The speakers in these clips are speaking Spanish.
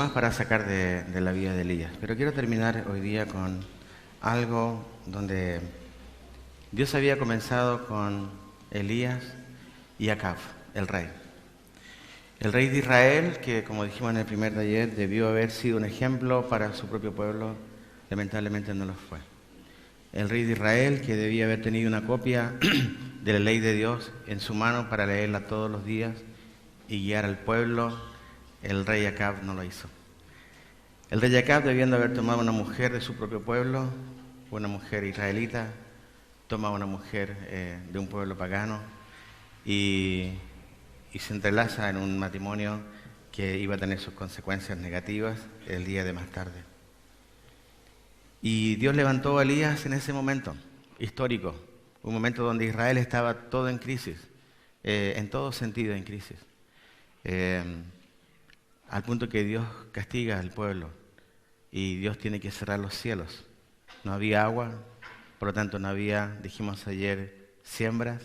más para sacar de la vida de Elías, pero quiero terminar hoy día con algo donde Dios había comenzado con Elías y Acab, el rey. El rey de Israel, que como dijimos en el primer taller, debió haber sido un ejemplo para su propio pueblo, lamentablemente no lo fue. El rey de Israel, que debía haber tenido una copia de la ley de Dios en su mano para leerla todos los días y guiar al pueblo, el rey Acab no lo hizo. El rey Acab, debiendo haber tomado una mujer de su propio pueblo, una mujer israelita, toma una mujer de un pueblo pagano y se entrelaza en un matrimonio que iba a tener sus consecuencias negativas el día de más tarde. Y Dios levantó a Elías en ese momento histórico, un momento donde Israel estaba todo en crisis, en todo sentido en crisis, al punto que Dios castiga al pueblo y Dios tiene que cerrar los cielos. No había agua, por lo tanto no había, dijimos ayer, siembras,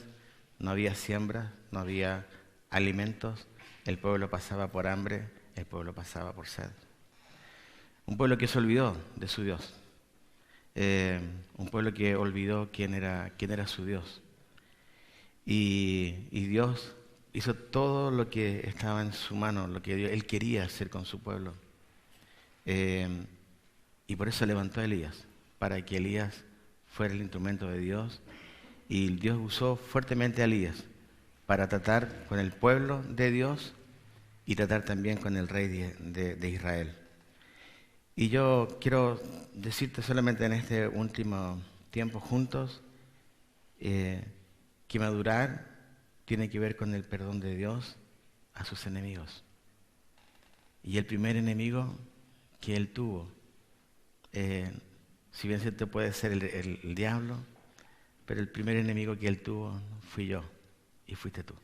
no había alimentos, el pueblo pasaba por hambre, el pueblo pasaba por sed. Un pueblo que se olvidó de su Dios, un pueblo que olvidó quién era su Dios. Y Dios hizo todo lo que estaba en su mano, lo que Él quería hacer con su pueblo. Y por eso levantó a Elías, para que Elías fuera el instrumento de Dios. Y Dios usó fuertemente a Elías para tratar con el pueblo de Dios y tratar también con el rey de Israel. Y yo quiero decirte solamente en este último tiempo juntos que madurar tiene que ver con el perdón de Dios a sus enemigos. Y el primer enemigo que Él tuvo, si bien cierto puede ser el diablo, pero el primer enemigo que Él tuvo fui yo y fuiste tú.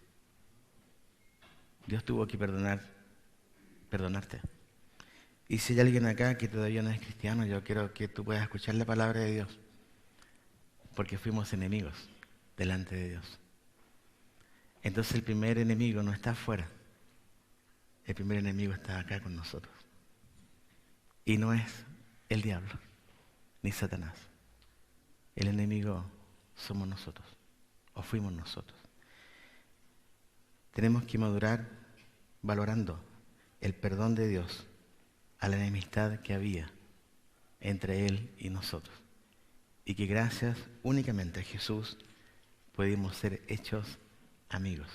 Dios tuvo que perdonarte. Y si hay alguien acá que todavía no es cristiano, yo quiero que tú puedas escuchar la palabra de Dios, porque fuimos enemigos delante de Dios. Entonces el primer enemigo no está afuera, el primer enemigo está acá con nosotros. Y no es el diablo, ni Satanás. El enemigo somos nosotros, o fuimos nosotros. Tenemos que madurar valorando el perdón de Dios a la enemistad que había entre Él y nosotros. Y que gracias únicamente a Jesús pudimos ser hechos amigos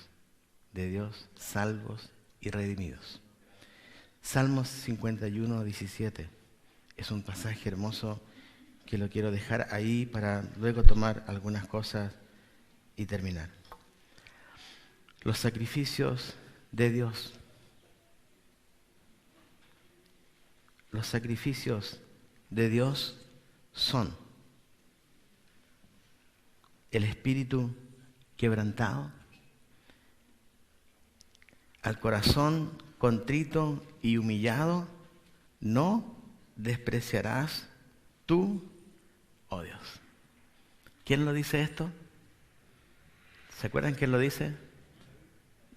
de Dios, salvos y redimidos. Salmos 51, 17 es un pasaje hermoso que lo quiero dejar ahí para luego tomar algunas cosas y terminar. Los sacrificios de Dios. Los sacrificios de Dios son el espíritu quebrantado, al corazón contrito y humillado, no despreciarás tú, oh Dios. ¿Quién lo dice esto? ¿Se acuerdan quién lo dice?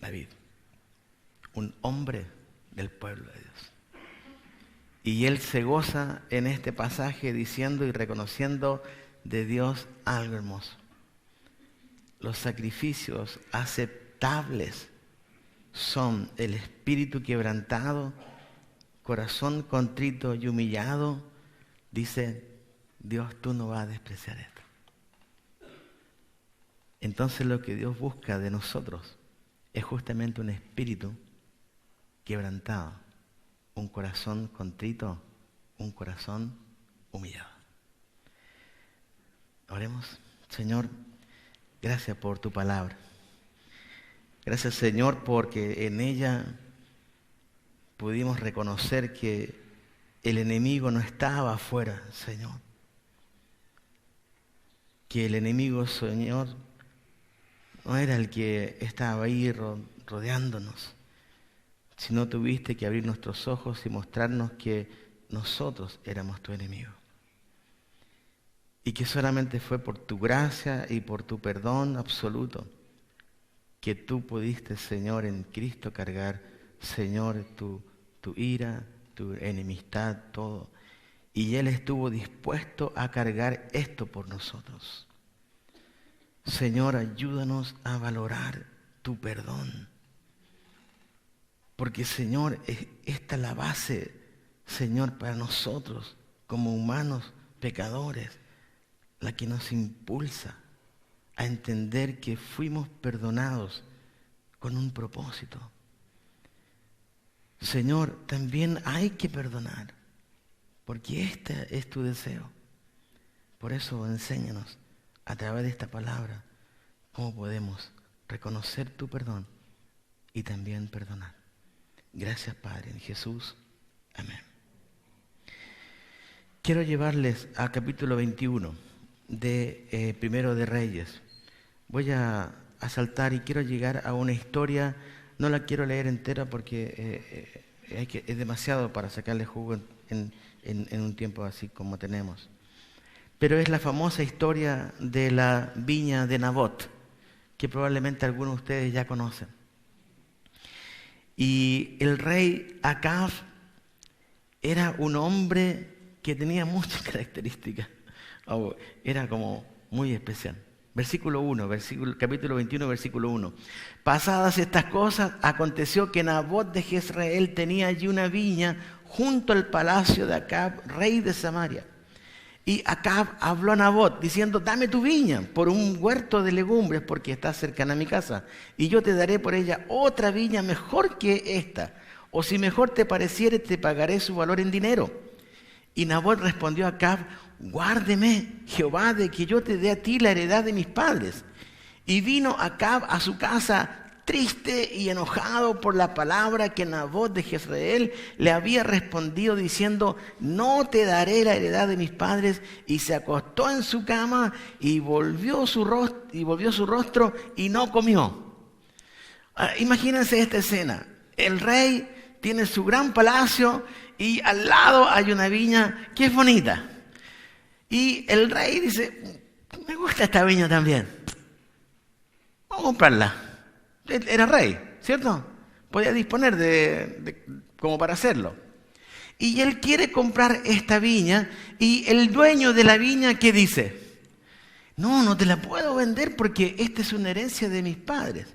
David, un hombre del pueblo de Dios. Y él se goza en este pasaje diciendo y reconociendo de Dios algo hermoso. Los sacrificios aceptables son el espíritu quebrantado, corazón contrito y humillado. Dice, Dios, tú no vas a despreciar esto. Entonces lo que Dios busca de nosotros es justamente un espíritu quebrantado, un corazón contrito, un corazón humillado. Oremos. Señor, gracias por tu palabra. Gracias, Señor, porque en ella pudimos reconocer que el enemigo no estaba afuera, Señor. Que el enemigo, Señor, no era el que estaba ahí rodeándonos, sino tuviste que abrir nuestros ojos y mostrarnos que nosotros éramos tu enemigo. Y que solamente fue por tu gracia y por tu perdón absoluto que tú pudiste, Señor, en Cristo cargar, Señor, tu ira, tu enemistad, todo. Y Él estuvo dispuesto a cargar esto por nosotros. Señor, ayúdanos a valorar tu perdón. Porque, Señor, esta es la base, Señor, para nosotros, como humanos pecadores, la que nos impulsa a entender que fuimos perdonados con un propósito. Señor, también hay que perdonar, porque este es tu deseo. Por eso enséñanos a través de esta palabra cómo podemos reconocer tu perdón y también perdonar. Gracias, Padre, en Jesús. Amén. Quiero llevarles al capítulo 21 de Primero de Reyes. Voy a saltar y quiero llegar a una historia. No la quiero leer entera porque es demasiado para sacarle jugo en un tiempo así como tenemos. Pero es la famosa historia de la viña de Nabot, que probablemente algunos de ustedes ya conocen. Y el rey Acab era un hombre que tenía muchas características. Era como muy especial. Versículo 1, capítulo 21, versículo 1. Pasadas estas cosas, aconteció que Nabot de Jezreel tenía allí una viña junto al palacio de Acab, rey de Samaria. Y Acab habló a Nabot diciendo: dame tu viña por un huerto de legumbres, porque está cercana a mi casa, y yo te daré por ella otra viña mejor que esta, o si mejor te pareciere, te pagaré su valor en dinero. Y Nabot respondió a Acab: guárdeme Jehová de que yo te dé a ti la heredad de mis padres. Y vino Acab a su casa triste y enojado por la palabra que Nabot de Jezreel le había respondido, diciendo: no te daré la heredad de mis padres. Y se acostó en su cama y volvió su rostro y no comió. Imagínense esta escena. El rey tiene su gran palacio y al lado hay una viña que es bonita. Y el rey dice: me gusta esta viña también, vamos a comprarla. Él era rey, ¿cierto? Podía disponer como para hacerlo. Y él quiere comprar esta viña, y el dueño de la viña, ¿qué dice? No te la puedo vender porque esta es una herencia de mis padres.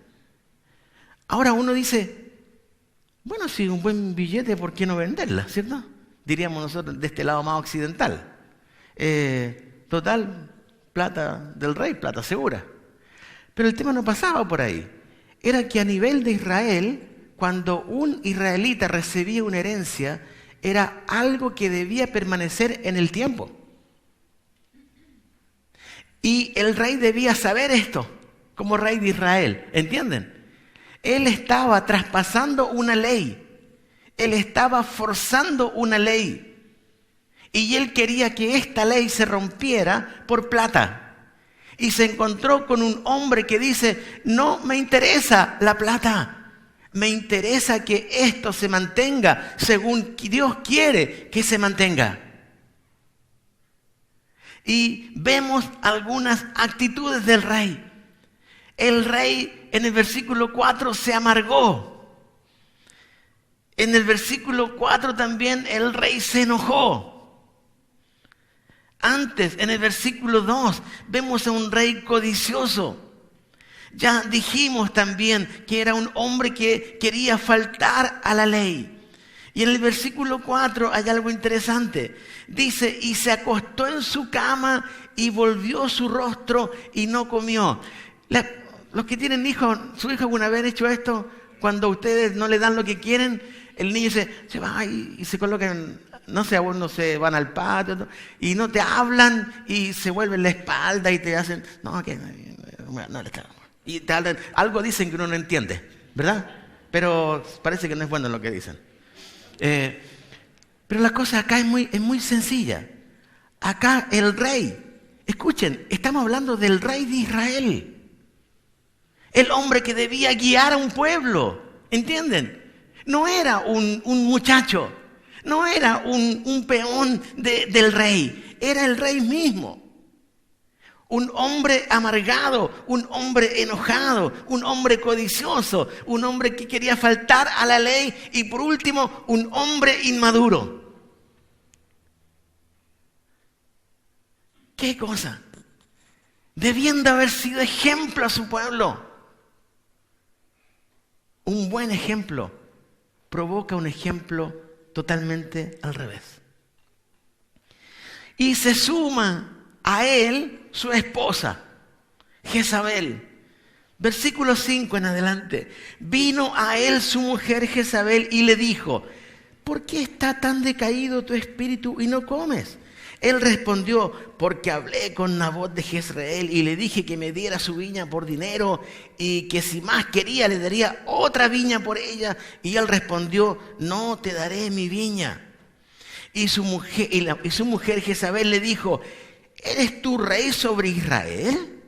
Ahora uno dice: bueno, si un buen billete, ¿por qué no venderla? ¿Cierto? Diríamos nosotros de este lado más occidental. Total, plata del rey, plata segura. Pero el tema no pasaba por ahí. Era que a nivel de Israel, cuando un israelita recibía una herencia, era algo que debía permanecer en el tiempo. Y el rey debía saber esto, como rey de Israel, ¿entienden? Él estaba traspasando una ley, él estaba forzando una ley. Y él quería que esta ley se rompiera por plata. Y se encontró con un hombre que dice: no me interesa la plata, me interesa que esto se mantenga según Dios quiere que se mantenga. Y vemos algunas actitudes del rey. El rey en el versículo 4 se amargó. En el versículo 4 también el rey se enojó. Antes, en el versículo 2, vemos a un rey codicioso. Ya dijimos también que era un hombre que quería faltar a la ley. Y en el versículo 4 hay algo interesante. Dice: y se acostó en su cama y volvió su rostro y no comió. Los que tienen hijos, ¿su hijo alguna vez ha hecho esto? Cuando ustedes no le dan lo que quieren, el niño se va y se coloca no se van al patio y no te hablan y se vuelven la espalda y te hacen, no le está. Y te hablan, algo dicen que uno no entiende, ¿verdad? Pero parece que no es bueno lo que dicen. Pero la cosa acá es muy sencilla. Acá el rey, escuchen, estamos hablando del rey de Israel. El hombre que debía guiar a un pueblo, ¿entienden? No era un muchacho. No era un peón del rey, era el rey mismo. Un hombre amargado, un hombre enojado, un hombre codicioso, un hombre que quería faltar a la ley y por último, un hombre inmaduro. ¿Qué cosa? Debiendo haber sido ejemplo a su pueblo. Un buen ejemplo provoca un ejemplo totalmente al revés. Y se suma a él su esposa, Jezabel. Versículo 5 en adelante. Vino a él su mujer Jezabel y le dijo: ¿por qué está tan decaído tu espíritu y no comes? Él respondió: porque hablé con Nabot de Jezreel y le dije que me diera su viña por dinero y que si más quería le daría otra viña por ella. Y él respondió: no te daré mi viña. Y su mujer Jezabel le dijo: ¿eres tú rey sobre Israel?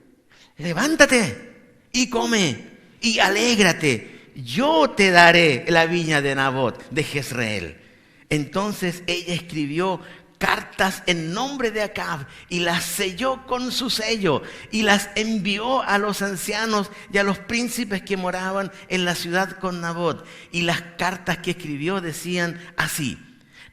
Levántate y come y alégrate. Yo te daré la viña de Nabot de Jezreel. Entonces ella escribió cartas en nombre de Acab y las selló con su sello y las envió a los ancianos y a los príncipes que moraban en la ciudad con Nabot. Y las cartas que escribió decían así: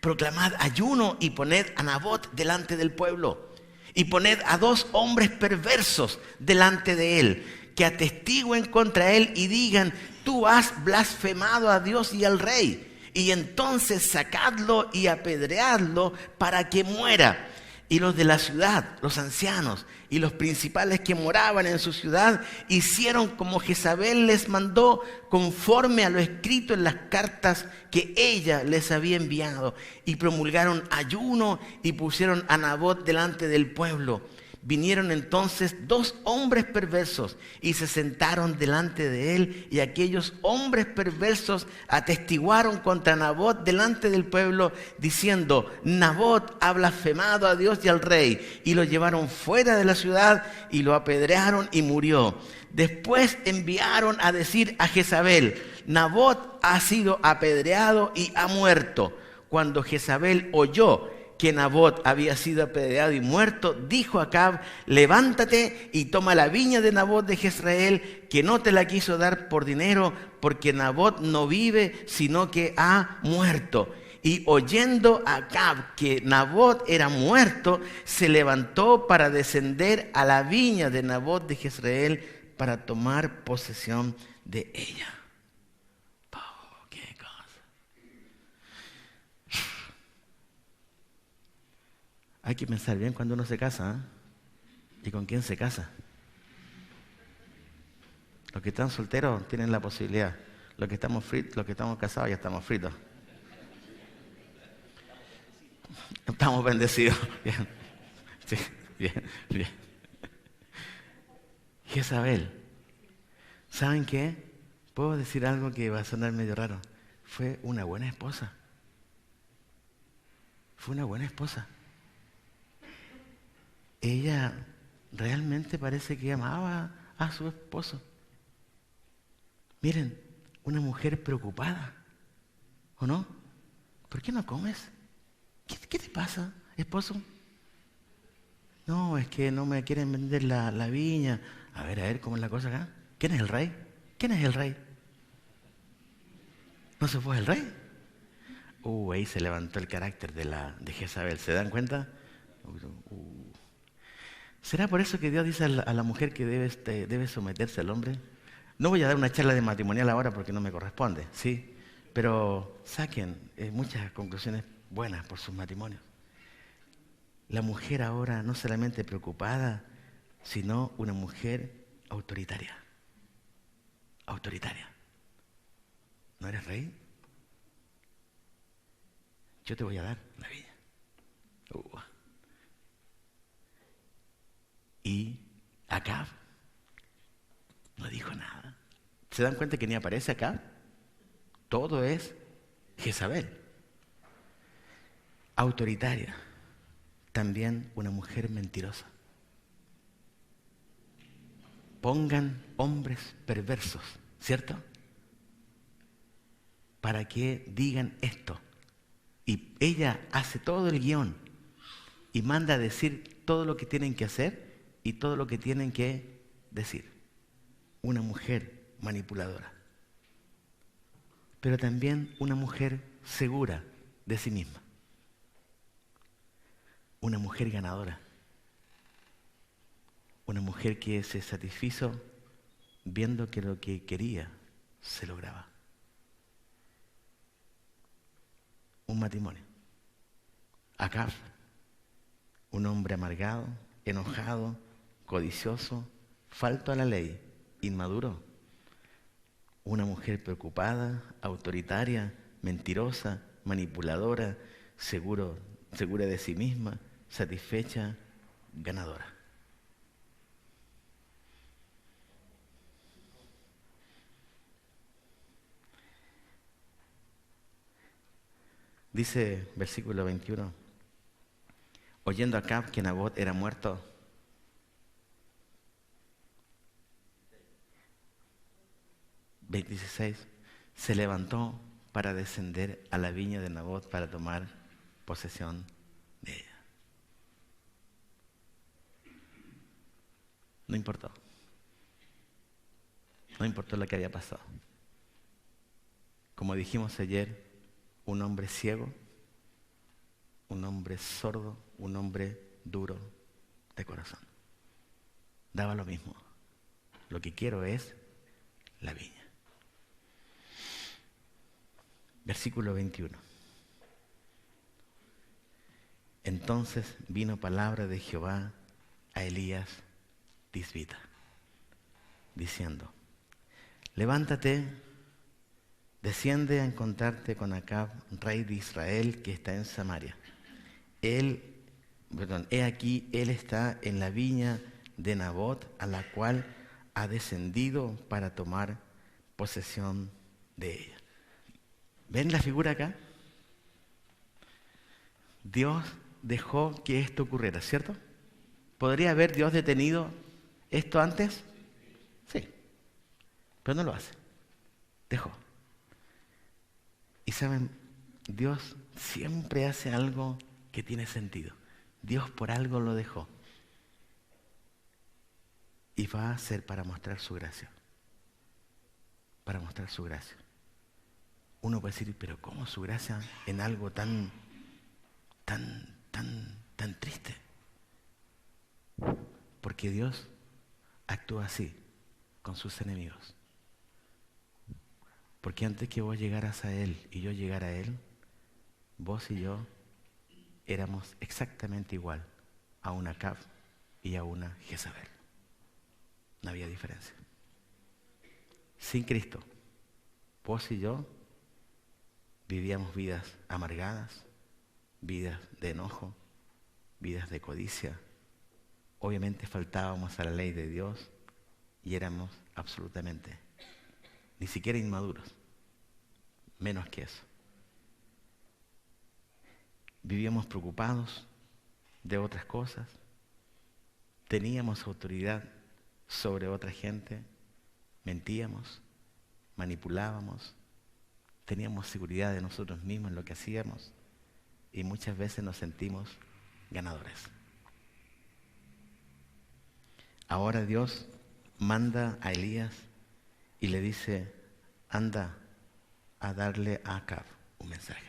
proclamad ayuno y poned a Nabot delante del pueblo y poned a 2 hombres perversos delante de él que atestiguen contra él y digan: tú has blasfemado a Dios y al rey. Y entonces sacadlo y apedreadlo para que muera. Y los de la ciudad, los ancianos y los principales que moraban en su ciudad, hicieron como Jezabel les mandó, conforme a lo escrito en las cartas que ella les había enviado. Y promulgaron ayuno y pusieron a Nabot delante del pueblo. Vinieron entonces 2 hombres perversos y se sentaron delante de él, y aquellos hombres perversos atestiguaron contra Nabot delante del pueblo, diciendo: Nabot ha blasfemado a Dios y al rey. Y lo llevaron fuera de la ciudad y lo apedrearon y murió. Después enviaron a decir a Jezabel: Nabot ha sido apedreado y ha muerto. Cuando Jezabel oyó que Nabot había sido apedreado y muerto, dijo a Acab: levántate y toma la viña de Nabot de Jezreel, que no te la quiso dar por dinero, porque Nabot no vive, sino que ha muerto. Y oyendo Acab que Nabot era muerto, se levantó para descender a la viña de Nabot de Jezreel para tomar posesión de ella. Hay que pensar bien cuando uno se casa, ¿eh? ¿Y con quién se casa? Los que están solteros tienen la posibilidad. Los que estamos casados ya estamos fritos. Estamos bendecidos. Bien. Sí, bien. Jezabel, ¿saben qué? Puedo decir algo que va a sonar medio raro. Fue una buena esposa. Fue una buena esposa. Ella realmente parece que amaba a su esposo. Miren, una mujer preocupada, ¿o no? ¿Por qué no comes? ¿Qué te pasa, esposo? No, es que no me quieren vender la viña. A ver, ¿cómo es la cosa acá? ¿Quién es el rey? ¿Quién es el rey? ¿No se fue el rey? Ahí se levantó el carácter de Jezabel. ¿Se dan cuenta? ¿Será por eso que Dios dice a la mujer que debe someterse al hombre? No voy a dar una charla de matrimonial ahora porque no me corresponde, ¿sí? Pero saquen muchas conclusiones buenas por sus matrimonios. La mujer ahora no solamente preocupada, sino una mujer autoritaria. Autoritaria. ¿No eres rey? Yo te voy a dar la viña. Y Acab no dijo nada. ¿Se dan cuenta que ni aparece Acab? Todo es Jezabel. Autoritaria. También una mujer mentirosa. Pongan hombres perversos, ¿cierto? Para que digan esto. Y ella hace todo el guión y manda a decir todo lo que tienen que hacer. y todo lo que tienen que decir. Una mujer manipuladora. Pero también una mujer segura de sí misma. Una mujer ganadora. Una mujer que se satisfizo viendo que lo que quería se lograba. Un matrimonio. Acab, un hombre amargado, enojado, codicioso, falto a la ley, inmaduro. Una mujer preocupada, autoritaria, mentirosa, manipuladora, segura de sí misma, satisfecha, ganadora. Dice versículo 21, oyendo Acab que Nabot era muerto, se levantó para descender a la viña de Nabot para tomar posesión de ella. No importó. No importó lo que había pasado. Como dijimos ayer, un hombre ciego, un hombre sordo, un hombre duro de corazón. Daba lo mismo. Lo que quiero es la viña. Versículo 21. Entonces vino palabra de Jehová a Elías Tisbita, diciendo, levántate, desciende a encontrarte con Acab, rey de Israel, que está en Samaria. He aquí, él está en la viña de Nabot, a la cual ha descendido para tomar posesión de ella. ¿Ven la figura acá? Dios dejó que esto ocurriera, ¿cierto? ¿Podría haber Dios detenido esto antes? Sí, pero no lo hace. Dejó. Y saben, Dios siempre hace algo que tiene sentido. Dios por algo lo dejó. Y va a ser para mostrar su gracia. Para mostrar su gracia. Uno puede decir, pero ¿cómo su gracia en algo tan triste? Porque Dios actúa así con sus enemigos. Porque antes que vos llegaras a Él y yo llegara a Él, vos y yo éramos exactamente igual a una Acab y a una Jezabel. No había diferencia. Sin Cristo, vos y yo vivíamos vidas amargadas, vidas de enojo, vidas de codicia. Obviamente faltábamos a la ley de Dios y éramos absolutamente, ni siquiera inmaduros, menos que eso. Vivíamos preocupados de otras cosas, teníamos autoridad sobre otra gente, mentíamos, manipulábamos, teníamos seguridad de nosotros mismos en lo que hacíamos y muchas veces nos sentimos ganadores. Ahora Dios manda a Elías y le dice, anda a darle a Acab un mensaje.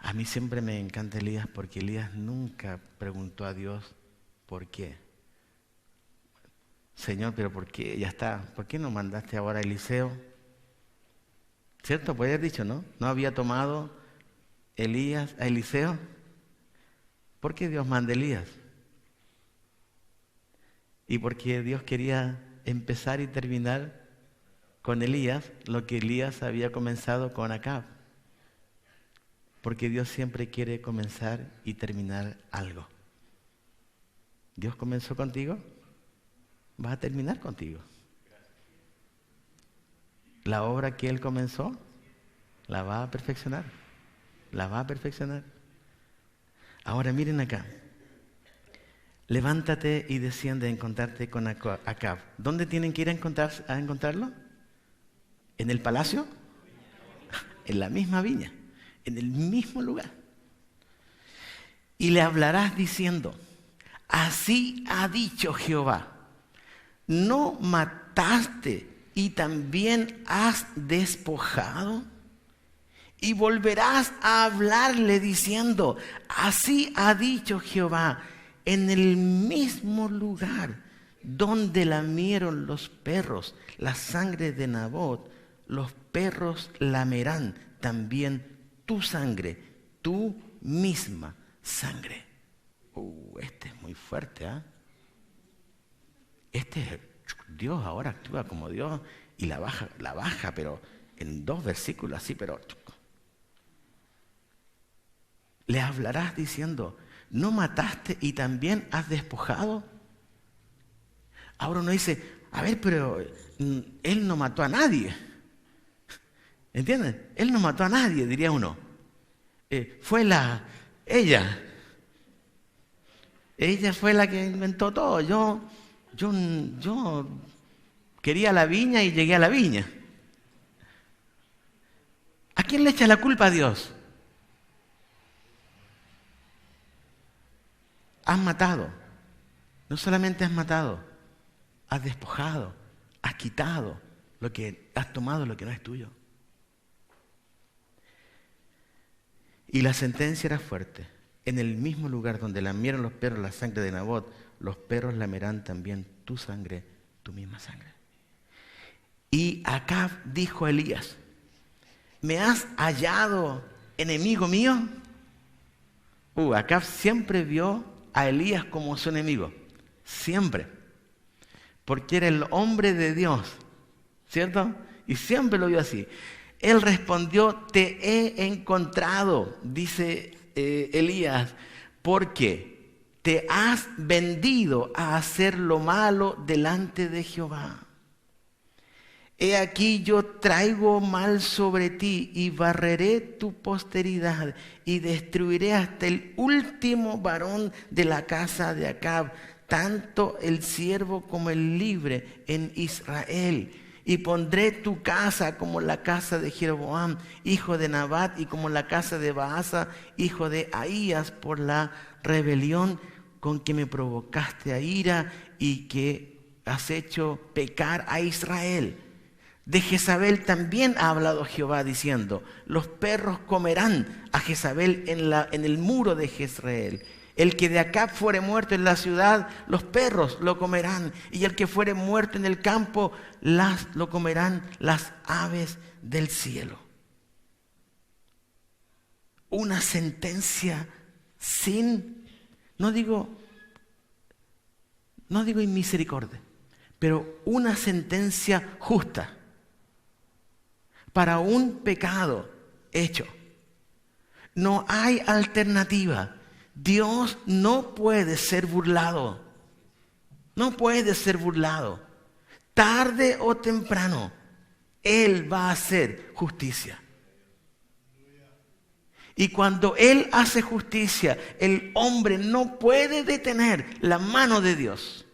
A mí siempre me encanta Elías porque Elías nunca preguntó a Dios por qué. Señor, pero ¿por qué? Ya está. ¿Por qué no mandaste ahora a Eliseo? ¿Cierto? Puede haber dicho, ¿no? ¿No había tomado Elías a Eliseo? ¿Por qué Dios manda a Elías? Y porque Dios quería empezar y terminar con Elías lo que Elías había comenzado con Acab. Porque Dios siempre quiere comenzar y terminar algo. Dios comenzó contigo, va a terminar contigo. La obra que Él comenzó, la va a perfeccionar. La va a perfeccionar. Ahora miren acá. Levántate y desciende a encontrarte con Acab. ¿Dónde tienen que ir a encontrarlo? ¿En el palacio? En la misma viña, en el mismo lugar. Y le hablarás diciendo, así ha dicho Jehová, ¿no mataste y también has despojado? Y volverás a hablarle diciendo, así ha dicho Jehová, en el mismo lugar donde lamieron los perros la sangre de Nabot, los perros lamerán también tu sangre, tu misma sangre. Este es muy fuerte, ¿ah? Dios ahora actúa como Dios y la baja, pero en 2 versículos así, pero le hablarás diciendo, ¿no mataste y también has despojado? Ahora uno dice, a ver, pero él no mató a nadie. ¿Entienden? Él no mató a nadie, diría uno. Fue ella. Ella fue la que inventó todo. Yo quería la viña y llegué a la viña. ¿A quién le echa la culpa a Dios? Has matado. No solamente has matado, has despojado, has quitado has tomado lo que no es tuyo. Y la sentencia era fuerte. En el mismo lugar donde lamieron los perros la sangre de Nabot, los perros lamerán también tu sangre, tu misma sangre. Y Acab dijo a Elías, ¿me has hallado enemigo mío? Acab siempre vio a Elías como su enemigo. Siempre. Porque era el hombre de Dios. ¿Cierto? Y siempre lo vio así. Él respondió, te he encontrado, dice Elías, porque te has vendido a hacer lo malo delante de Jehová. He aquí yo traigo mal sobre ti y barreré tu posteridad y destruiré hasta el último varón de la casa de Acab, tanto el siervo como el libre en Israel. Y pondré tu casa como la casa de Jeroboam, hijo de Nabat, y como la casa de Baasa, hijo de Ahías, por la rebelión con que me provocaste a ira y que has hecho pecar a Israel. De Jezabel también ha hablado Jehová diciendo, los perros comerán a Jezabel en el muro de Jezreel. El que de Acab fuere muerto en la ciudad, los perros lo comerán. Y el que fuere muerto en el campo, lo comerán las aves del cielo. Una sentencia no digo inmisericordia, pero una sentencia justa para un pecado hecho. No hay alternativa. Dios no puede ser burlado. No puede ser burlado. Tarde o temprano, Él va a hacer justicia. Y cuando Él hace justicia, el hombre no puede detener la mano de Dios.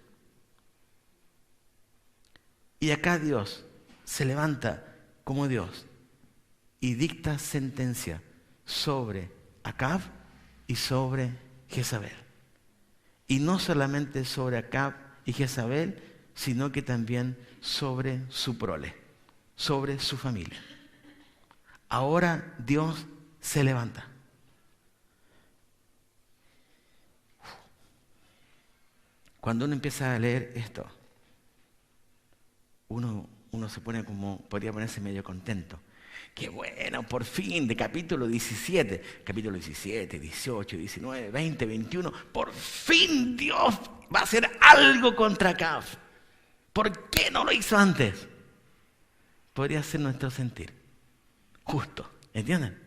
Y acá Dios se levanta como Dios y dicta sentencia sobre Acab y sobre Jezabel. Y no solamente sobre Acab y Jezabel, sino que también sobre su prole, sobre su familia. Ahora Dios se levanta. Cuando uno empieza a leer esto, uno se pone podría ponerse medio contento. Qué bueno, por fin, de capítulo 17, 18, 19, 20, 21, por fin Dios va a hacer algo contra Acab. ¿Por qué no lo hizo antes? Podría ser nuestro sentir. Justo, ¿entienden?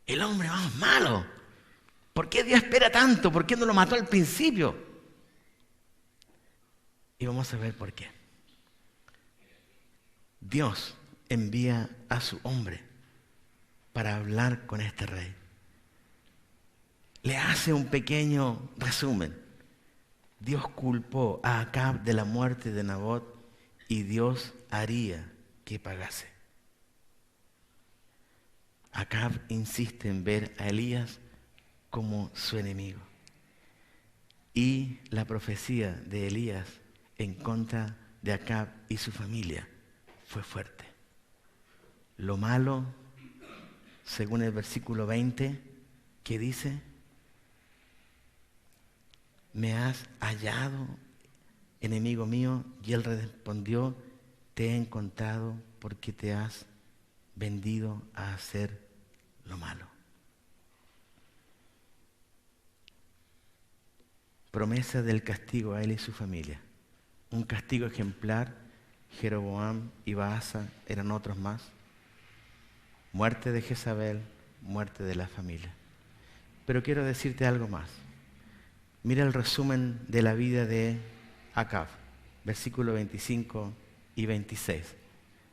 El hombre más malo. ¿Por qué Dios espera tanto? ¿Por qué no lo mató al principio? Y vamos a ver por qué. Dios envía a su hombre para hablar con este rey. Le hace un pequeño resumen. Dios culpó a Acab de la muerte de Nabot y Dios haría que pagase. Acab insiste en ver a Elías como su enemigo. Y la profecía de Elías en contra de Acab y su familia fue fuerte. Lo malo, según el versículo 20, que dice: me has hallado, enemigo mío. Y él respondió: te he encontrado porque te has vendido a hacer lo malo. Promesa del castigo a él y su familia. Un castigo ejemplar. Jeroboam y Baasa eran otros más. Muerte de Jezabel, muerte de la familia. Pero quiero decirte algo más. Mira el resumen de la vida de Acab, versículos 25 y 26.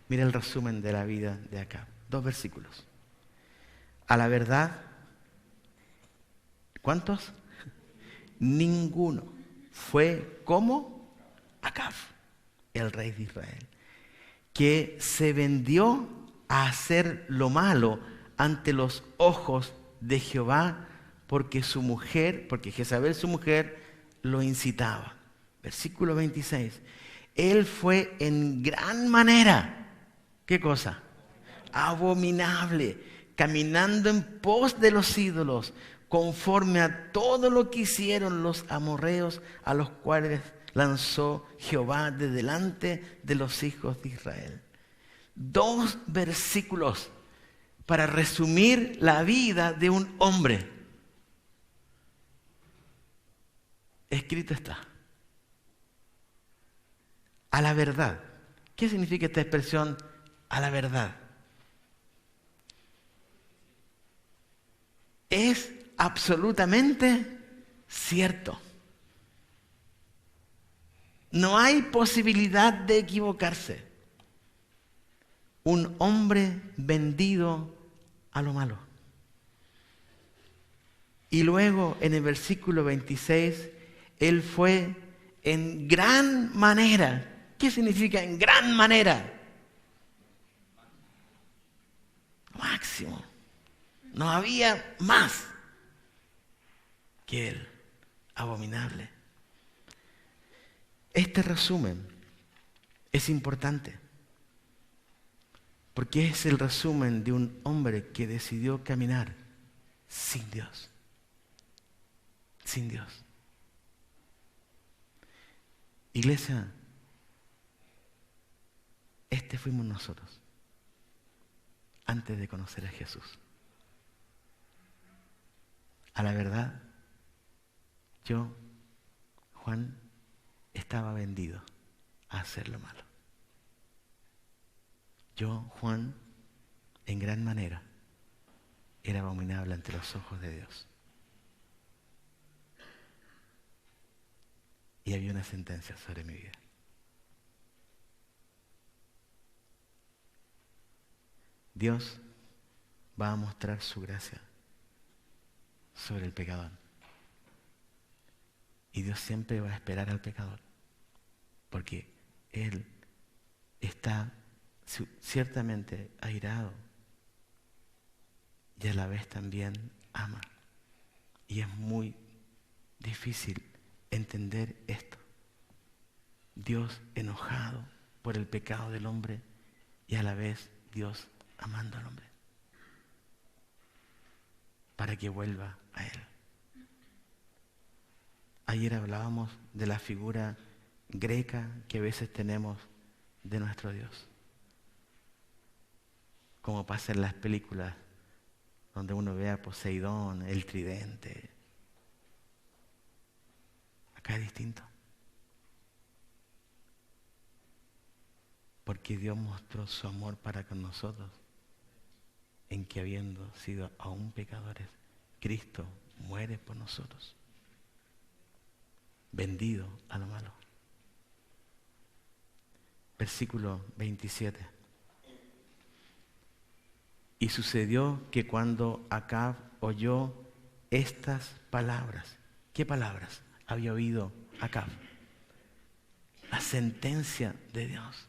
Mira el resumen de la vida de Acab. 2 versículos. A la verdad, ¿cuántos? Ninguno fue como Acab, el rey de Israel, que se vendió a hacer lo malo ante los ojos de Jehová, porque Jezabel su mujer lo incitaba. Versículo 26. Él fue en gran manera, ¿qué cosa? Abominable, caminando en pos de los ídolos, conforme a todo lo que hicieron los amorreos, a los cuales lanzó Jehová de delante de los hijos de Israel. 2 versículos para resumir la vida de un hombre. Escrito está. A la verdad. ¿Qué significa esta expresión, a la verdad? Es absolutamente cierto. No hay posibilidad de equivocarse. Un hombre vendido a lo malo. Y luego en el versículo 26, él fue en gran manera. ¿Qué significa en gran manera? Máximo. No había más que él. Abominable. Este resumen es importante porque es el resumen de un hombre que decidió caminar sin Dios. Sin Dios. Iglesia, este fuimos nosotros antes de conocer a Jesús. A la verdad, yo, Juan, estaba vendido a hacer lo malo. Yo, Juan, en gran manera, era abominable ante los ojos de Dios. Y había una sentencia sobre mi vida. Dios va a mostrar su gracia sobre el pecador. Y Dios siempre va a esperar al pecador, porque Él está ciertamente airado y a la vez también ama. Y es muy difícil entender esto. Dios enojado por el pecado del hombre y a la vez Dios amando al hombre para que vuelva a Él. Ayer hablábamos de la figura greca que a veces tenemos de nuestro Dios. Como pasa en las películas donde uno ve a Poseidón, el tridente. Acá es distinto. Porque Dios mostró su amor para con nosotros en que habiendo sido aún pecadores, Cristo muere por nosotros. Vendido a lo malo. Versículo 27. Y sucedió que cuando Acab oyó estas palabras, ¿qué palabras había oído Acab? La sentencia de Dios,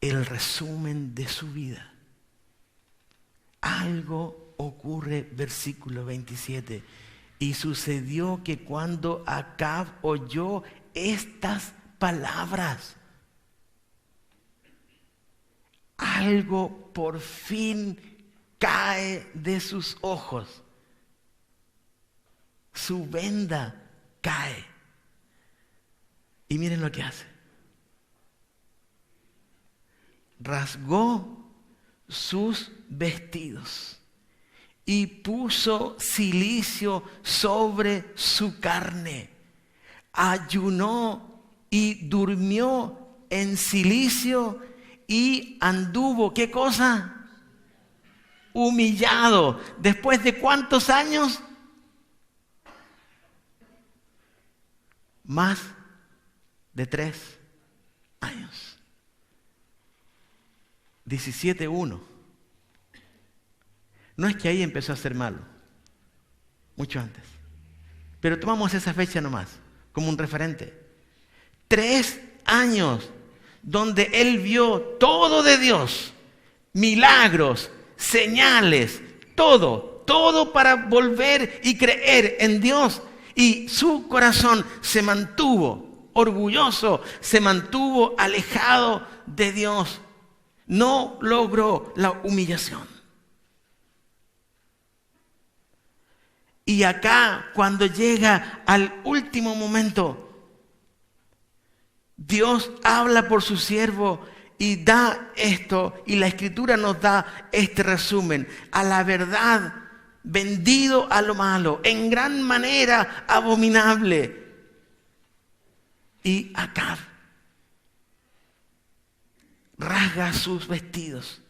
el resumen de su vida. Algo ocurre, versículo 27. Y sucedió que cuando Acab oyó estas palabras, algo por fin cae de sus ojos. Su venda cae. Y miren lo que hace. Rasgó sus vestidos y puso cilicio sobre su carne. Ayunó y durmió en cilicio y anduvo, ¿qué cosa? Humillado. ¿Después de cuántos años? Más de 3 años. 17:1. No es que ahí empezó a ser malo, mucho antes. Pero tomamos esa fecha nomás, como un referente. 3 años donde él vio todo de Dios, milagros, señales, todo para volver y creer en Dios. Y su corazón se mantuvo orgulloso, se mantuvo alejado de Dios. No logró la humillación. Y acá, cuando llega al último momento, Dios habla por su siervo y da esto, y la Escritura nos da este resumen: a la verdad vendido a lo malo, en gran manera abominable. Y Acab rasga sus vestidos,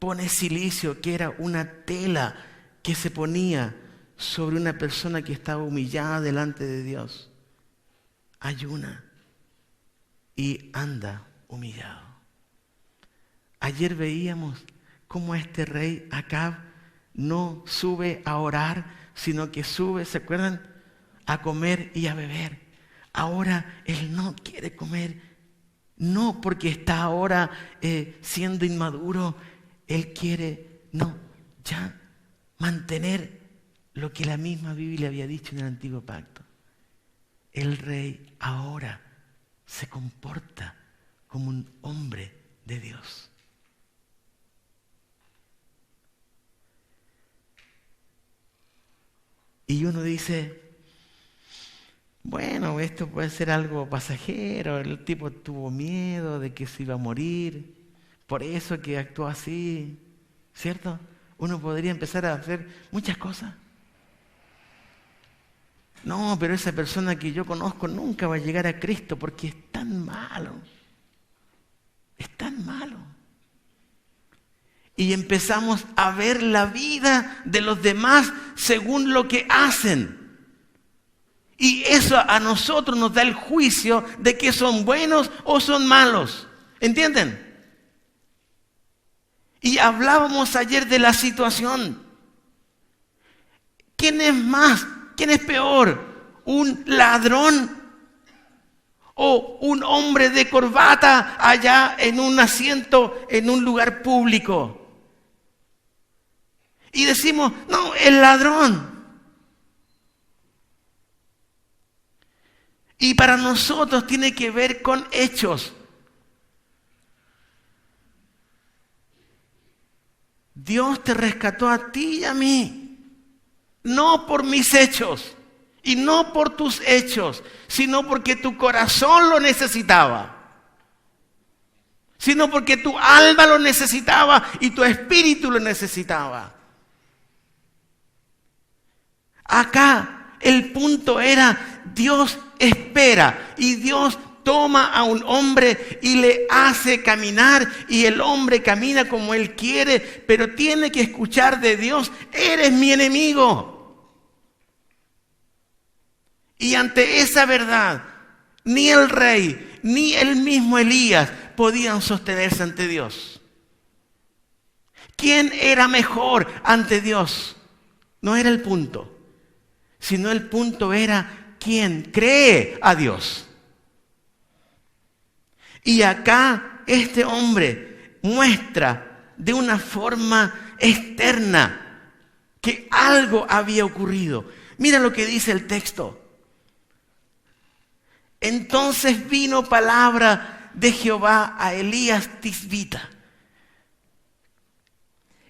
pone cilicio, que era una tela que se ponía sobre una persona que estaba humillada delante de Dios. Ayuna y anda humillado. Ayer veíamos cómo este rey Acab no sube a orar, sino que sube, ¿se acuerdan?, a comer y a beber. Ahora él no quiere comer, no porque está ahora siendo inmaduro. Él quiere, ya mantener lo que la misma Biblia había dicho en el Antiguo Pacto. El rey ahora se comporta como un hombre de Dios. Y uno dice, bueno, esto puede ser algo pasajero, el tipo tuvo miedo de que se iba a morir, por eso que actuó así, ¿cierto? Uno podría empezar a hacer muchas cosas. No, pero esa persona que yo conozco nunca va a llegar a Cristo porque es tan malo. Es tan malo. Y empezamos a ver la vida de los demás según lo que hacen. Y eso a nosotros nos da el juicio de que son buenos o son malos. ¿Entienden? Y hablábamos ayer de la situación. ¿Quién es más? ¿Quién es peor? ¿Un ladrón o un hombre de corbata allá en un asiento en un lugar público? Y decimos, no, el ladrón. Y para nosotros tiene que ver con hechos. Dios te rescató a ti y a mí. No por mis hechos y no por tus hechos, sino porque tu corazón lo necesitaba. Sino porque tu alma lo necesitaba y tu espíritu lo necesitaba. Acá el punto era, Dios espera y Dios toma a un hombre y le hace caminar, y el hombre camina como él quiere, pero tiene que escuchar de Dios: eres mi enemigo. Y ante esa verdad, ni el rey, ni el mismo Elías podían sostenerse ante Dios. ¿Quién era mejor ante Dios? No era el punto, sino el punto era quién cree a Dios. Y acá este hombre muestra de una forma externa que algo había ocurrido. Mira lo que dice el texto. Entonces vino palabra de Jehová a Elías Tisbita.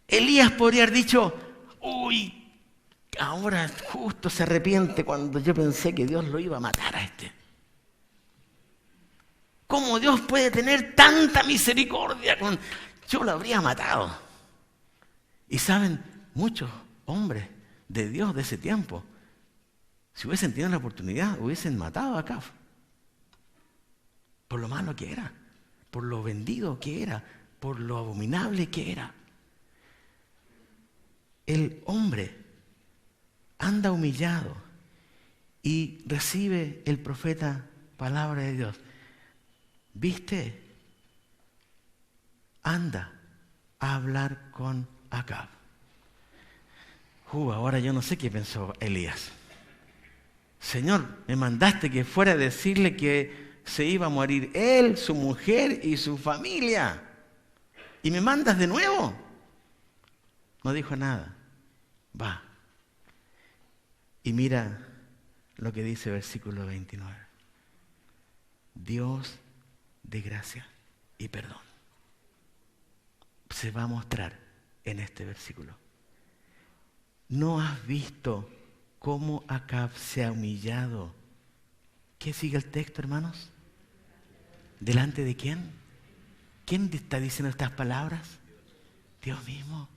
Elías podría haber dicho, uy, ahora justo se arrepiente cuando yo pensé que Dios lo iba a matar a este. ¿Cómo Dios puede tener tanta misericordia con... Yo lo habría matado. Y saben, muchos hombres de Dios de ese tiempo, si hubiesen tenido la oportunidad, hubiesen matado a Acab. Por lo malo que era, por lo vendido que era, por lo abominable que era. El hombre anda humillado y recibe el profeta palabra de Dios. ¿Viste? Anda a hablar con Acab. Ahora yo no sé qué pensó Elías. Señor, me mandaste que fuera a decirle que se iba a morir él, su mujer y su familia. ¿Y me mandas de nuevo? No dijo nada. Va. Y mira lo que dice versículo 29. Dios de gracia y perdón. Se va a mostrar en este versículo. ¿No has visto cómo Acab se ha humillado? ¿Qué sigue el texto, hermanos? ¿Delante de quién? ¿Quién está diciendo estas palabras? Dios mismo.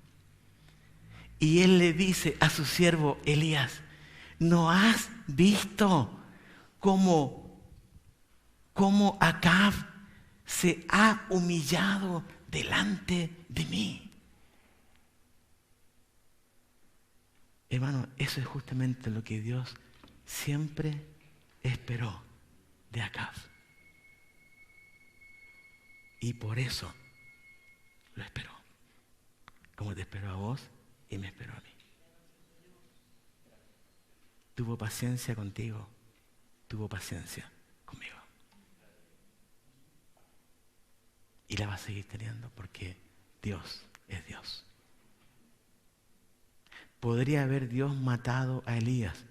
Y él le dice a su siervo Elías, ¿no has visto cómo Acab se ha humillado delante de mí? Hermano, eso es justamente lo que Dios siempre esperó de Acab. Y por eso lo esperó. Como te esperó a vos y me esperó a mí. Tuvo paciencia contigo, tuvo paciencia conmigo. Y la va a seguir teniendo porque Dios es Dios. ¿Podría haber Dios matado a Elías?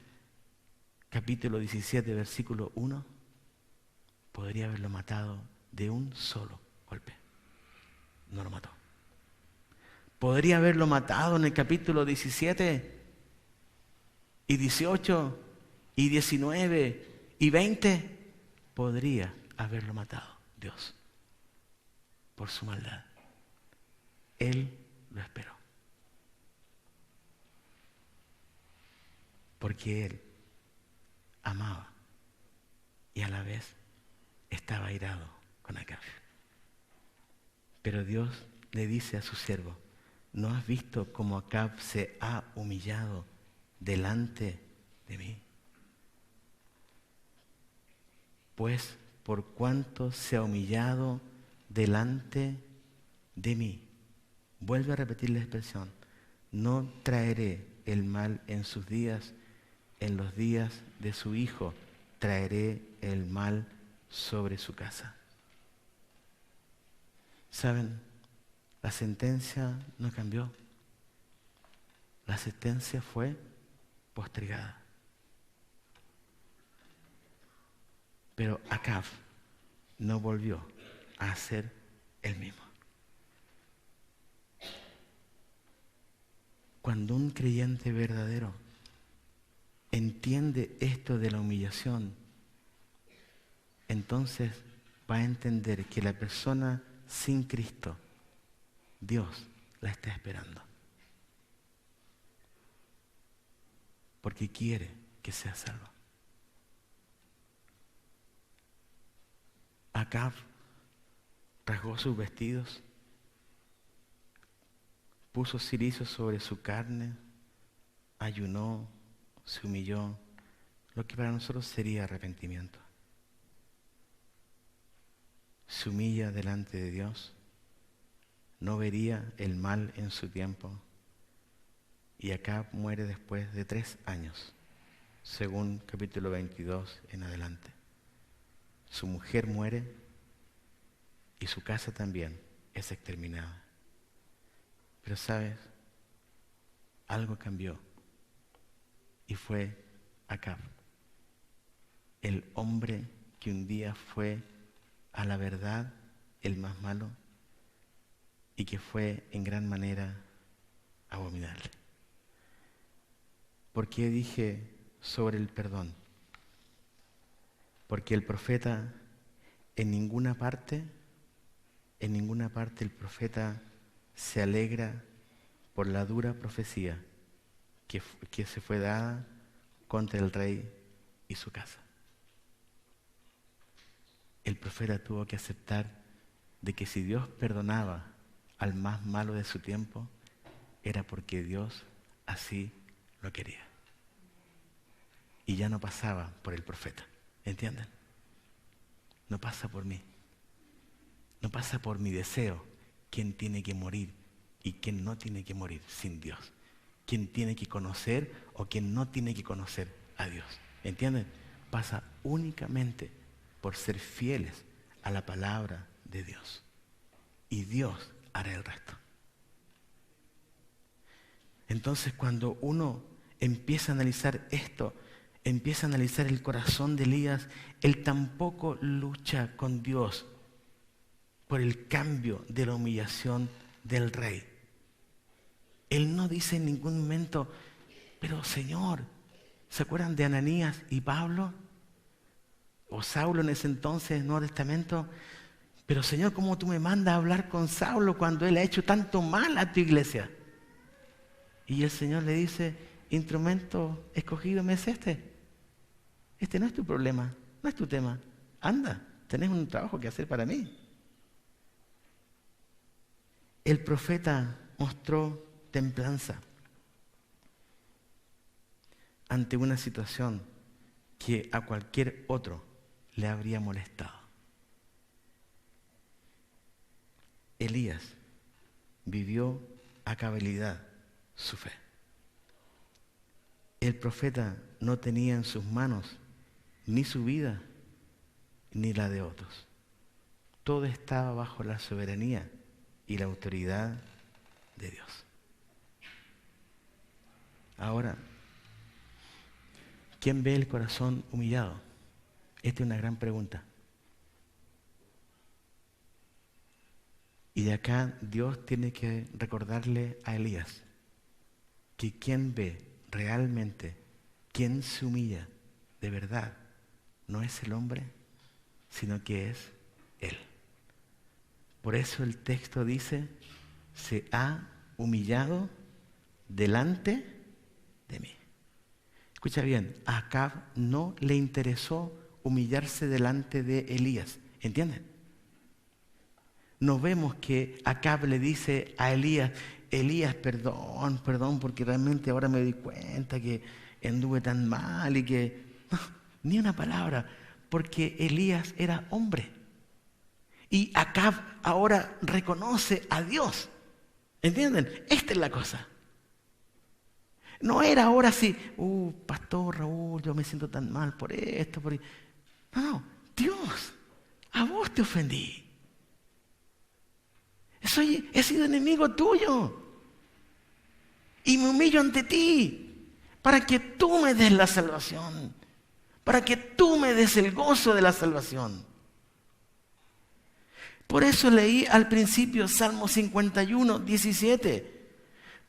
Capítulo 17, versículo 1. Podría haberlo matado de un solo golpe. No lo mató. Podría haberlo matado en el capítulo 17 y 18 y 19 y 20. Podría haberlo matado Dios por su maldad. Él lo esperó. Porque Él amaba y a la vez estaba airado con Acab. Pero Dios le dice a su siervo, ¿no has visto cómo Acab se ha humillado delante de mí? Pues por cuanto se ha humillado delante de mí, vuelve a repetir la expresión, no traeré el mal en sus días, en los días de su hijo traeré el mal sobre su casa. ¿Saben? La sentencia no cambió. La sentencia fue postergada. Pero Acab no volvió a ser el mismo. Cuando un creyente verdadero entiende esto de la humillación, entonces va a entender que la persona sin Cristo, Dios la está esperando. Porque quiere que sea salva. Acab rasgó sus vestidos, puso ciricio sobre su carne, ayunó, se humilló, lo que para nosotros sería arrepentimiento. Se humilla delante de Dios, no vería el mal en su tiempo, y Acab muere después de 3 años, según capítulo 22 en adelante. Su mujer muere y su casa también es exterminada. Pero ¿sabes? algo cambió. Y fue Acab, el hombre que un día fue a la verdad el más malo y que fue en gran manera abominable. ¿Por qué dije sobre el perdón? Porque el profeta en ninguna parte el profeta se alegra por la dura profecía que se fue dada contra el rey y su casa. El profeta tuvo que aceptar de que si Dios perdonaba al más malo de su tiempo, era porque Dios así lo quería. Y ya no pasaba por el profeta, ¿entienden? No pasa por mí. No pasa por mi deseo quién tiene que morir y quién no tiene que morir sin Dios. Quién tiene que conocer o quién no tiene que conocer a Dios. ¿Entienden? Pasa únicamente por ser fieles a la palabra de Dios. Y Dios hará el resto. Entonces, cuando uno empieza a analizar esto, empieza a analizar el corazón de Elías, él tampoco lucha con Dios por el cambio de la humillación del rey. Él no dice en ningún momento, pero Señor, ¿se acuerdan de Ananías y Pablo? O Saulo en ese entonces, Nuevo Testamento. Pero Señor, ¿cómo tú me mandas a hablar con Saulo cuando él ha hecho tanto mal a tu iglesia? Y el Señor le dice, instrumento escogido me es este. Este no es tu problema, no es tu tema. Anda, tenés un trabajo que hacer para mí. El profeta mostró templanza ante una situación que a cualquier otro le habría molestado. Elías vivió a cabalidad su fe. El profeta no tenía en sus manos ni su vida ni la de otros. Todo estaba bajo la soberanía y la autoridad de Dios. Ahora, ¿quién ve el corazón humillado? Esta es una gran pregunta. Y de acá Dios tiene que recordarle a Elías que quien ve realmente, quien se humilla de verdad, no es el hombre, sino que es Él. Por eso el texto dice, se ha humillado delante de mí. Escucha bien, a Acab no le interesó humillarse delante de Elías, ¿entienden? No vemos que Acab le dice a Elías, Elías, perdón, porque realmente ahora me doy cuenta que anduve tan mal y que... No, ni una palabra, porque Elías era hombre. Y Acab ahora reconoce a Dios. ¿Entienden? Esta es la cosa. No era ahora así, pastor Raúl, yo me siento tan mal por esto, por... No, Dios, a vos te ofendí. He sido enemigo tuyo. Y me humillo ante ti para que tú me des la salvación. Para que tú me des el gozo de la salvación. Por eso leí al principio Salmo 51, 17.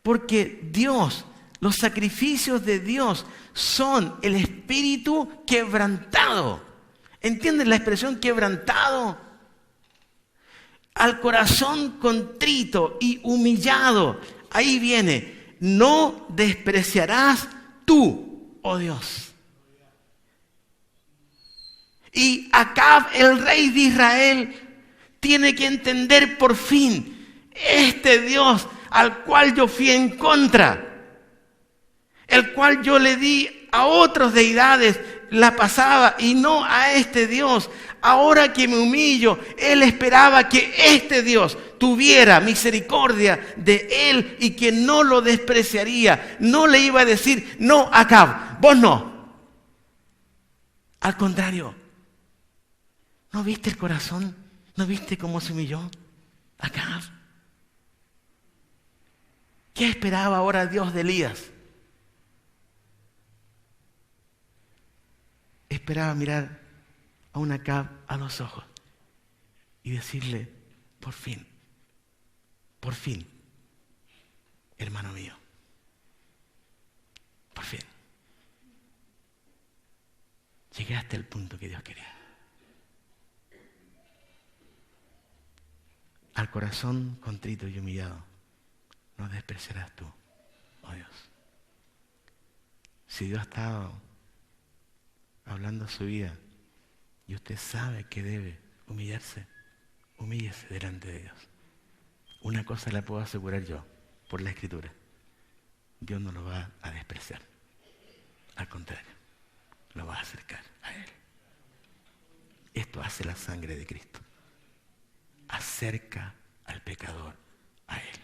Porque Dios, los sacrificios de Dios son el espíritu quebrantado. ¿Entienden la expresión quebrantado? Al corazón contrito y humillado. Ahí viene, no despreciarás tú, oh Dios. Y Acab, el rey de Israel, tiene que entender por fin, este Dios al cual yo fui en contra, el cual yo le di a otras deidades la pasada y no a este Dios. Ahora que me humillo, él esperaba que este Dios tuviera misericordia de él y que no lo despreciaría. No le iba a decir, no, Acab, vos no. Al contrario, ¿no viste el corazón? ¿No viste cómo se humilló Acab? ¿Qué esperaba ahora Dios de Elías? Esperaba mirar a un Acab a los ojos y decirle, por fin, hermano mío, por fin, llegué hasta el punto que Dios quería. Al corazón contrito y humillado, no despreciarás tú, oh Dios. Si Dios ha estado hablando su vida y usted sabe que debe humillarse, humíllese delante de Dios. Una cosa la puedo asegurar yo, por la Escritura. Dios no lo va a despreciar. Al contrario, lo va a acercar a Él. Esto hace la sangre de Cristo. Acerca al pecador a Él.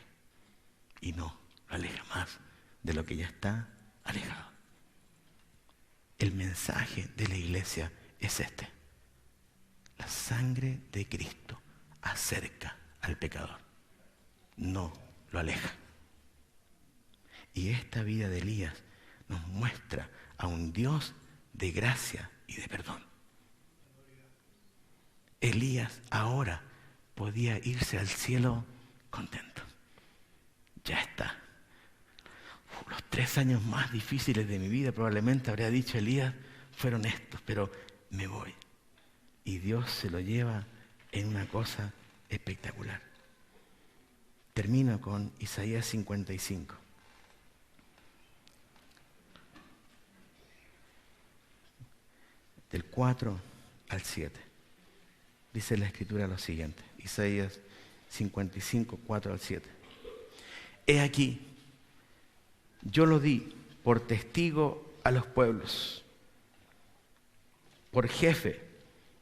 Y no lo aleja más de lo que ya está alejado. El mensaje de la iglesia es este. La sangre de Cristo acerca al pecador. No lo aleja. Y esta vida de Elías nos muestra a un Dios de gracia y de perdón. Elías ahora podía irse al cielo contento. Ya está. Los 3 años más difíciles de mi vida, probablemente habría dicho Elías, fueron estos, pero me voy. Y Dios se lo lleva en una cosa espectacular. Termino con Isaías 55. Del 4 al 7. Dice la Escritura lo siguiente. Isaías 55, 4 al 7. He aquí, yo lo di por testigo a los pueblos, por jefe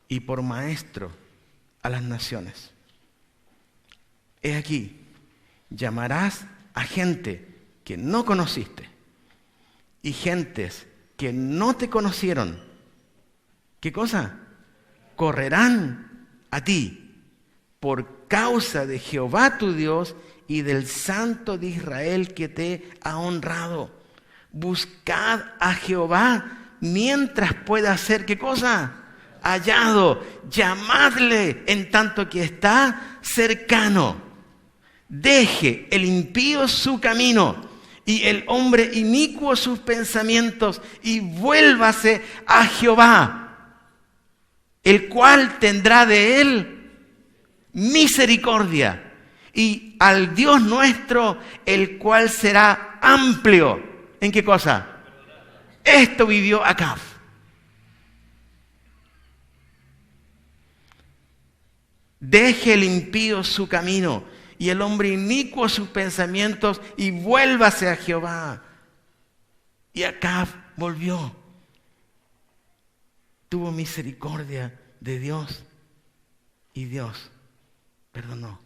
y por maestro a las naciones. He aquí, llamarás a gente que no conociste y gentes que no te conocieron. ¿Qué cosa? Correrán a ti por causa de Jehová tu Dios y del Santo de Israel que te ha honrado. Buscad a Jehová mientras pueda ser, ¿qué cosa? Hallado. Llamadle en tanto que está cercano. Deje el impío su camino y el hombre inicuo sus pensamientos y vuélvase a Jehová, el cual tendrá de él misericordia, y al Dios nuestro, el cual será amplio. ¿En qué cosa? Esto vivió Acab. Deje el impío su camino y el hombre inicuo sus pensamientos y vuélvase a Jehová. Y Acab volvió. Tuvo misericordia de Dios y Dios perdonó.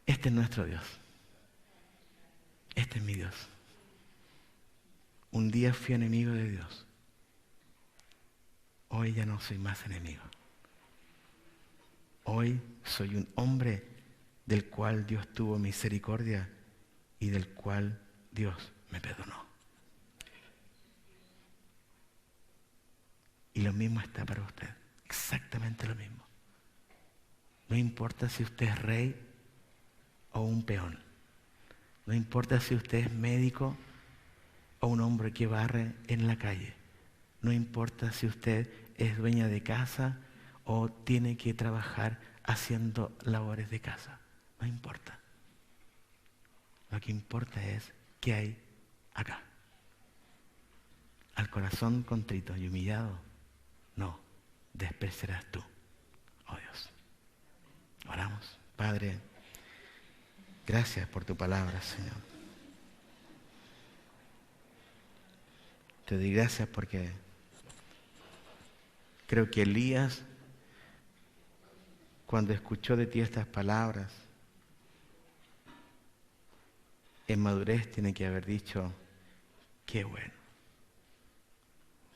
Este es nuestro Dios. Este es mi Dios. Un día fui enemigo de Dios. Hoy ya no soy más enemigo. Hoy soy un hombre del cual Dios tuvo misericordia y del cual Dios me perdonó. Y lo mismo está para usted. Exactamente lo mismo. No importa si usted es rey o un peón. No importa si usted es médico o un hombre que barre en la calle. No importa si usted es dueña de casa o tiene que trabajar haciendo labores de casa. No importa. Lo que importa es qué hay acá. Al corazón contrito y humillado, no despreciarás tú, oh Dios. Oramos. Padre, gracias por tu palabra, Señor. Te doy gracias porque creo que Elías, cuando escuchó de ti estas palabras, en madurez tiene que haber dicho, qué bueno,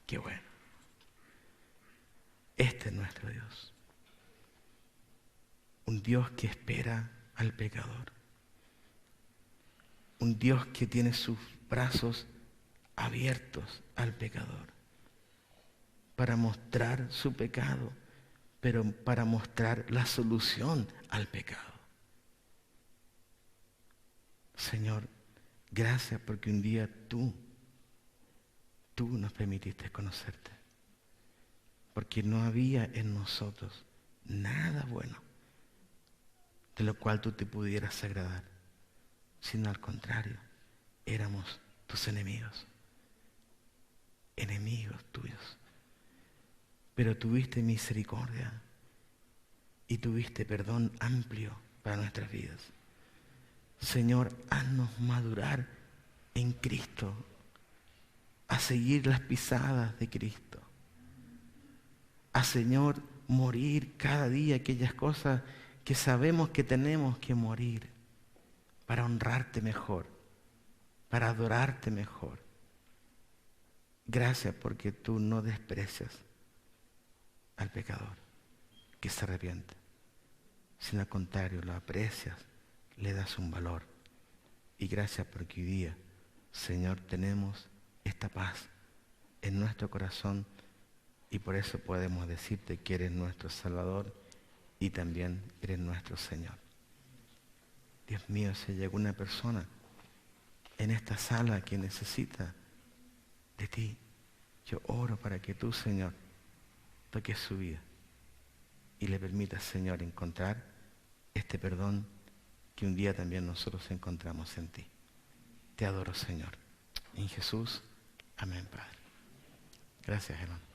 qué bueno. Este es nuestro Dios. un Dios que espera al pecador, un Dios que tiene sus brazos abiertos al pecador para mostrar su pecado, pero para mostrar la solución al pecado. Señor, gracias porque un día tú nos permitiste conocerte, porque no había en nosotros nada bueno de lo cual tú te pudieras agradar, sino al contrario, éramos tus enemigos, enemigos tuyos. Pero tuviste misericordia y tuviste perdón amplio para nuestras vidas. Señor, haznos madurar en Cristo, a seguir las pisadas de Cristo, a, Señor, morir cada día aquellas cosas que sabemos que tenemos que morir para honrarte mejor, para adorarte mejor. Gracias porque tú no desprecias al pecador que se arrepiente, sino al contrario, lo aprecias, le das un valor. Y gracias porque hoy día, Señor, tenemos esta paz en nuestro corazón y por eso podemos decirte que eres nuestro Salvador y también eres nuestro Señor. Dios mío, si hay alguna persona en esta sala que necesita de ti, yo oro para que tú, Señor, toques su vida y le permitas, Señor, encontrar este perdón que un día también nosotros encontramos en ti. Te adoro, Señor. En Jesús, amén, Padre. Gracias, hermano.